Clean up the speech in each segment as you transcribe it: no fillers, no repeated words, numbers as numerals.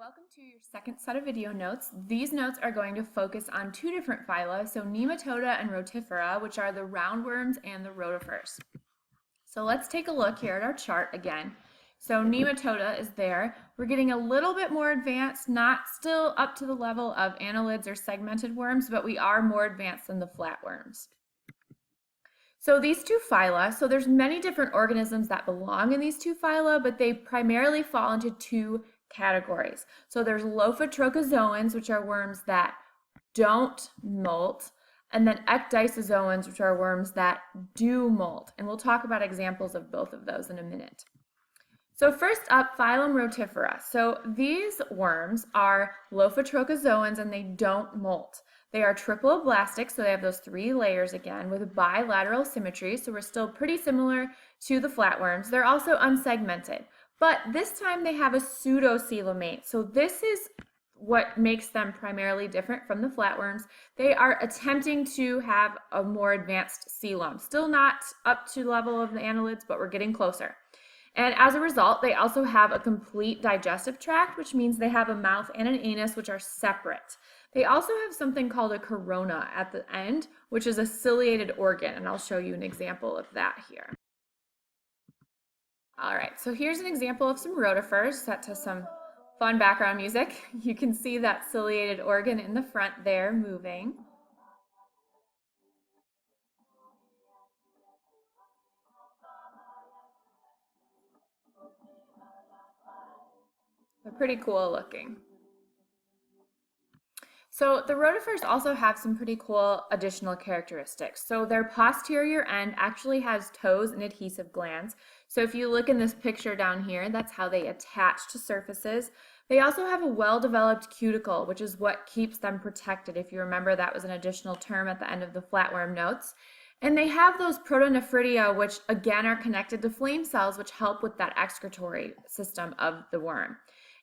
Welcome to your second set of video notes. These notes are going to focus on two different phyla, so Nematoda and Rotifera, which are the roundworms and the rotifers. So let's take a look here at our chart again. So Nematoda is there. We're getting a little bit more advanced, not still up to the level of annelids or segmented worms, but we are more advanced than the flatworms. So these two phyla, so there's many different organisms that belong in these two phyla, but they primarily fall into two categories. So there's Lophotrochozoans, which are worms that don't molt, and then Ecdysozoans, which are worms that do molt. And we'll talk about examples of both of those in a minute. So first up, phylum Rotifera. So these worms are Lophotrochozoans and they don't molt. They are triploblastic, so they have those three layers again with bilateral symmetry, so we're still pretty similar to the flatworms. They're also unsegmented, but this time they have a pseudocoelomate. So this is what makes them primarily different from the flatworms. They are attempting to have a more advanced coelom. Still not up to the level of the annelids, but we're getting closer. And as a result, they also have a complete digestive tract, which means they have a mouth and an anus, which are separate. They also have something called a corona at the end, which is a ciliated organ, and I'll show you an example of that here. All right, so here's an example of some rotifers set to some fun background music. You can see that ciliated organ in the front there moving. They're pretty cool looking. So the rotifers also have some pretty cool additional characteristics. So their posterior end actually has toes and adhesive glands. So if you look in this picture down here, that's how they attach to surfaces. They also have a well-developed cuticle, which is what keeps them protected. If you remember, that was an additional term at the end of the flatworm notes. And they have those protonephridia, which again are connected to flame cells, which help with that excretory system of the worm.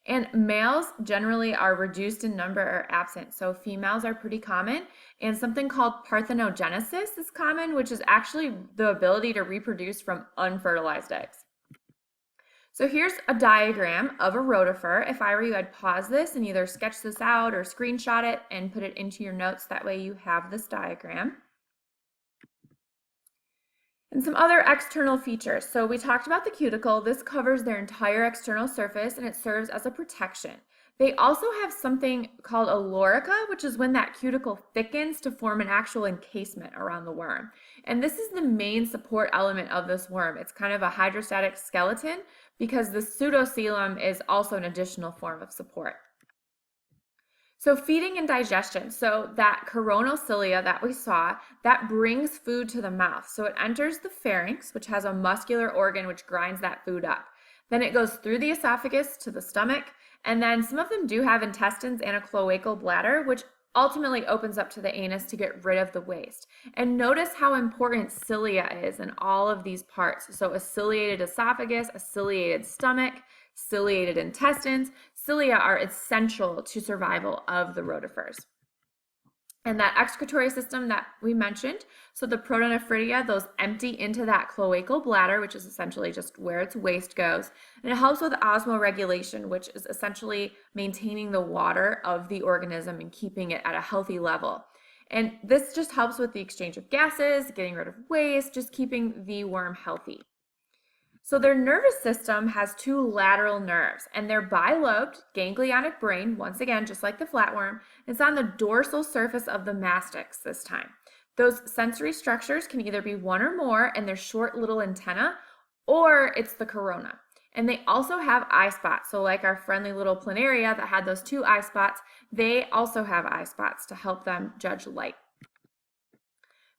And males generally are reduced in number or absent, so females are pretty common. And something called parthenogenesis is common, which is actually the ability to reproduce from unfertilized eggs. So here's a diagram of a rotifer. If I were you, I'd pause this and either sketch this out or screenshot it and put it into your notes. That way you have this diagram. And some other external features. So we talked about the cuticle. This covers their entire external surface and it serves as a protection. They also have something called a lorica, which is when that cuticle thickens to form an actual encasement around the worm. And this is the main support element of this worm. It's kind of a hydrostatic skeleton because the pseudocoelom is also an additional form of support. So feeding and digestion, so that coronal cilia that we saw, that brings food to the mouth. So it enters the pharynx, which has a muscular organ which grinds that food up. Then it goes through the esophagus to the stomach, and then some of them do have intestines and a cloacal bladder, which ultimately opens up to the anus to get rid of the waste. And notice how important cilia is in all of these parts. So a ciliated esophagus, a ciliated stomach, ciliated intestines. Cilia are essential to survival of the rotifers. And that excretory system that we mentioned, so the protonephridia, those empty into that cloacal bladder, which is essentially just where its waste goes. And it helps with osmoregulation, which is essentially maintaining the water of the organism and keeping it at a healthy level. And this just helps with the exchange of gases, getting rid of waste, just keeping the worm healthy. So their nervous system has two lateral nerves, and they're bilobed, ganglionic brain, once again, just like the flatworm. It's on the dorsal surface of the mastix this time. Those sensory structures can either be one or more, and they're short little antennae, or it's the corona. And they also have eye spots. So like our friendly little planaria that had those two eye spots, they also have eye spots to help them judge light.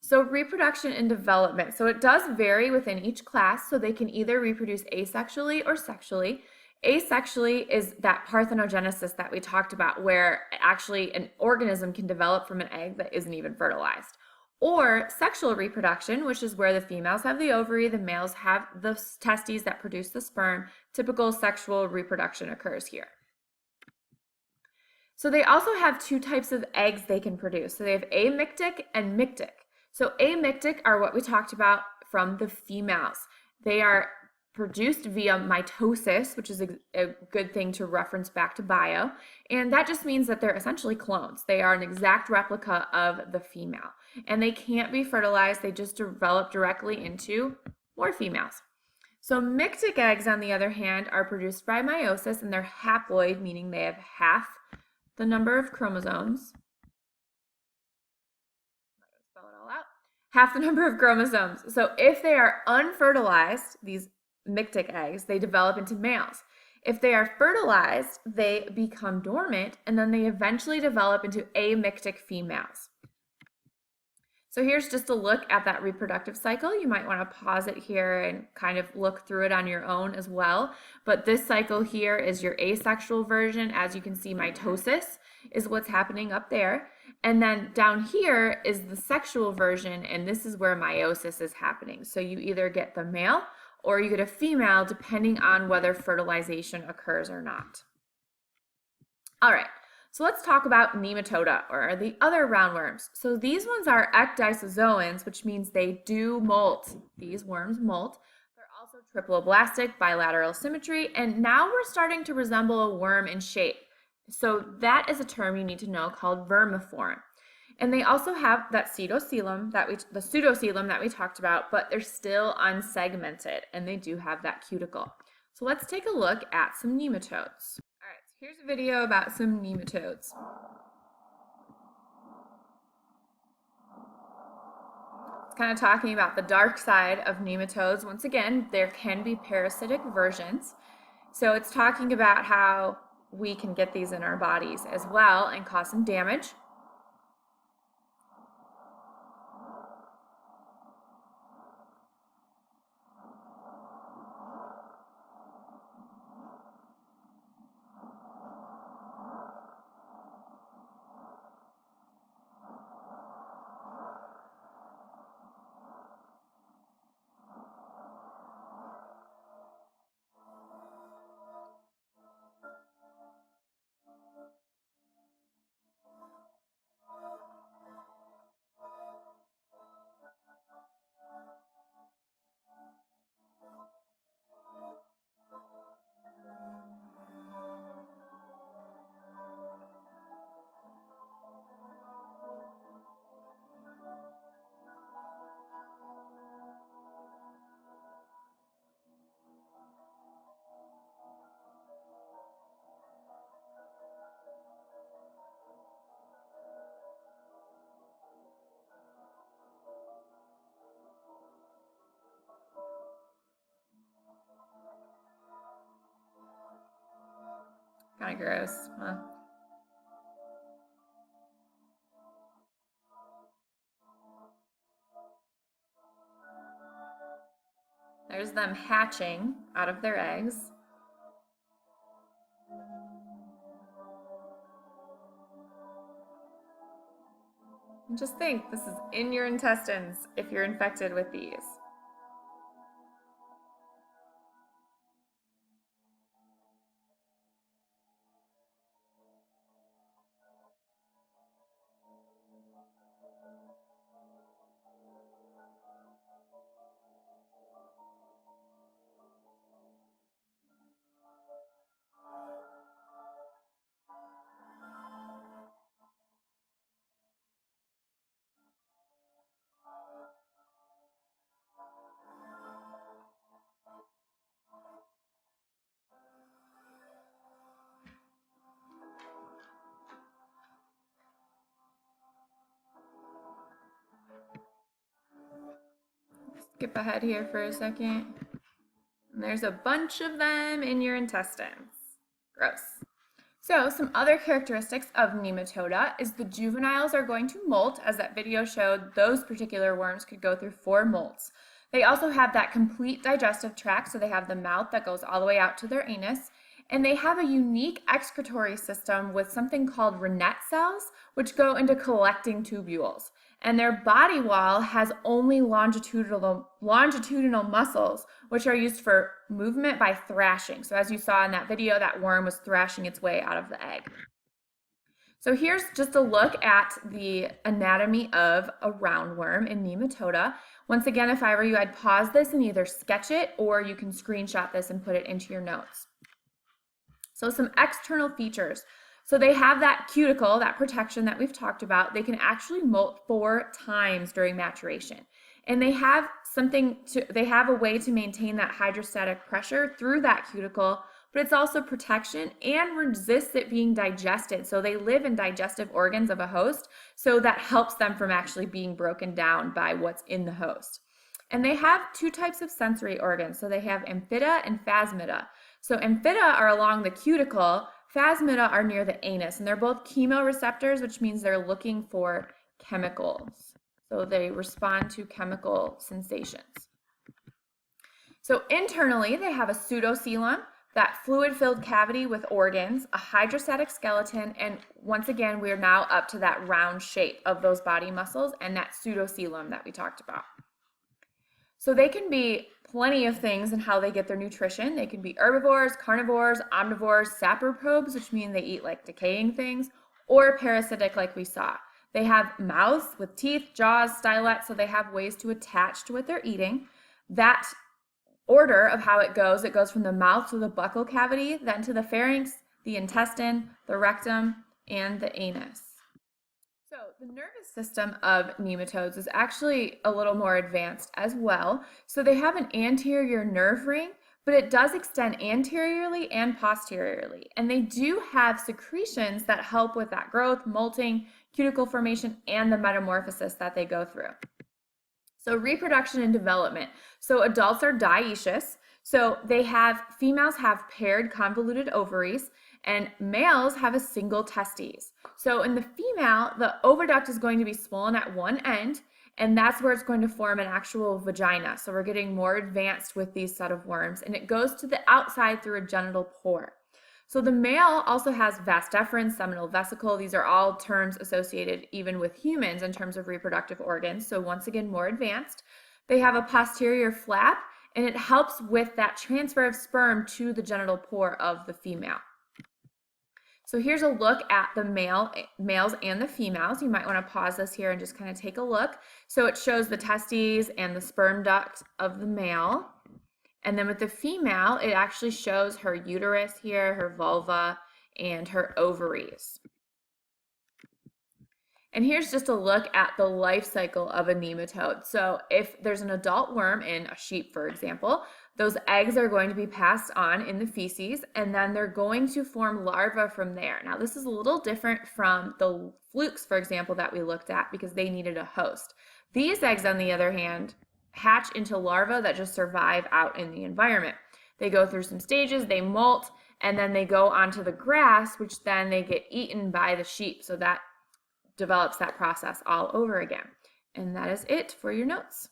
So reproduction and development. So it does vary within each class, so they can either reproduce asexually or sexually. Asexually is that parthenogenesis that we talked about, where actually an organism can develop from an egg that isn't even fertilized. Or sexual reproduction, which is where the females have the ovary, the males have the testes that produce the sperm. Typical sexual reproduction occurs here. So they also have two types of eggs they can produce. So they have amictic and mictic. So amictic are what we talked about from the females. They are produced via mitosis, which is a good thing to reference back to bio. And that just means that they're essentially clones. They are an exact replica of the female. And they can't be fertilized, they just develop directly into more females. So mictic eggs, on the other hand, are produced by meiosis, and they're haploid, meaning they have half the number of chromosomes. Spell it all out. Half the number of chromosomes. So if they are unfertilized, these mictic eggs, they develop into males. If they are fertilized, they become dormant, and then they eventually develop into amictic females. So here's just a look at that reproductive cycle. You might want to pause it here and kind of look through it on your own as well. But this cycle here is your asexual version. As you can see, mitosis is what's happening up there. And then down here is the sexual version, and this is where meiosis is happening. So you either get the male or you get a female, depending on whether fertilization occurs or not. All right. So let's talk about Nematoda, or the other roundworms. So these ones are ecdysozoans, which means they do molt. These worms molt. They're also triploblastic, bilateral symmetry, and now we're starting to resemble a worm in shape. So that is a term you need to know called vermiform. And they also have that pseudocoelom the pseudocoelom that we talked about, but they're still unsegmented, and they do have that cuticle. So let's take a look at some nematodes. All right, so here's a video about some nematodes. It's kind of talking about the dark side of nematodes. Once again, there can be parasitic versions. So it's talking about how we can get these in our bodies as well and cause some damage. Kind of gross, huh? There's them hatching out of their eggs. And just think, this is in your intestines if you're infected with these. Skip ahead here for a second. And there's a bunch of them in your intestines. Gross. So some other characteristics of Nematoda is the juveniles are going to molt. As that video showed, those particular worms could go through 4 molts. They also have that complete digestive tract, so they have the mouth that goes all the way out to their anus. And they have a unique excretory system with something called Rennet cells, which go into collecting tubules. And their body wall has only longitudinal muscles, which are used for movement by thrashing. So as you saw in that video, that worm was thrashing its way out of the egg. So here's just a look at the anatomy of a roundworm in Nematoda. Once again, if I were you, I'd pause this and either sketch it or you can screenshot this and put it into your notes. So some external features. So they have that cuticle, that protection that we've talked about. They can actually molt 4 times during maturation. And they have a way to maintain that hydrostatic pressure through that cuticle, but it's also protection and resists it being digested. So they live in digestive organs of a host, so that helps them from actually being broken down by what's in the host. And they have 2 types of sensory organs. So they have amphida and phasmida. So amphida are along the cuticle, phasmida are near the anus, and they're both chemoreceptors, which means they're looking for chemicals. So they respond to chemical sensations. So internally, they have a pseudocoelom, that fluid-filled cavity with organs, a hydrostatic skeleton, and once again, we're now up to that round shape of those body muscles and that pseudocoelom that we talked about. So they can be plenty of things in how they get their nutrition. They can be herbivores, carnivores, omnivores, saproprobes, which mean they eat like decaying things, or parasitic like we saw. They have mouths with teeth, jaws, stylets, so they have ways to attach to what they're eating. That order of how it goes from the mouth to the buccal cavity, then to the pharynx, the intestine, the rectum, and the anus. So the nervous system of nematodes is actually a little more advanced as well. So they have an anterior nerve ring, but it does extend anteriorly and posteriorly. And they do have secretions that help with that growth, molting, cuticle formation, and the metamorphosis that they go through. So reproduction and development. So adults are dioecious. So females have paired convoluted ovaries, and males have a single testes. So in the female, the oviduct is going to be swollen at one end, and that's where it's going to form an actual vagina. So we're getting more advanced with these set of worms, and it goes to the outside through a genital pore. So the male also has vas deferens, seminal vesicle. These are all terms associated even with humans in terms of reproductive organs. So once again, more advanced. They have a posterior flap, and it helps with that transfer of sperm to the genital pore of the female. So here's a look at the males and the females. You might want to pause this here and just kind of take a look. So it shows the testes and the sperm duct of the male. And then with the female, it actually shows her uterus here, her vulva, and her ovaries. And here's just a look at the life cycle of a nematode. So if there's an adult worm in a sheep, for example, those eggs are going to be passed on in the feces, and then they're going to form larvae from there. Now, this is a little different from the flukes, for example, that we looked at because they needed a host. These eggs, on the other hand, hatch into larvae that just survive out in the environment. They go through some stages, they molt, and then they go onto the grass, which then they get eaten by the sheep. So that develops that process all over again. And that is it for your notes.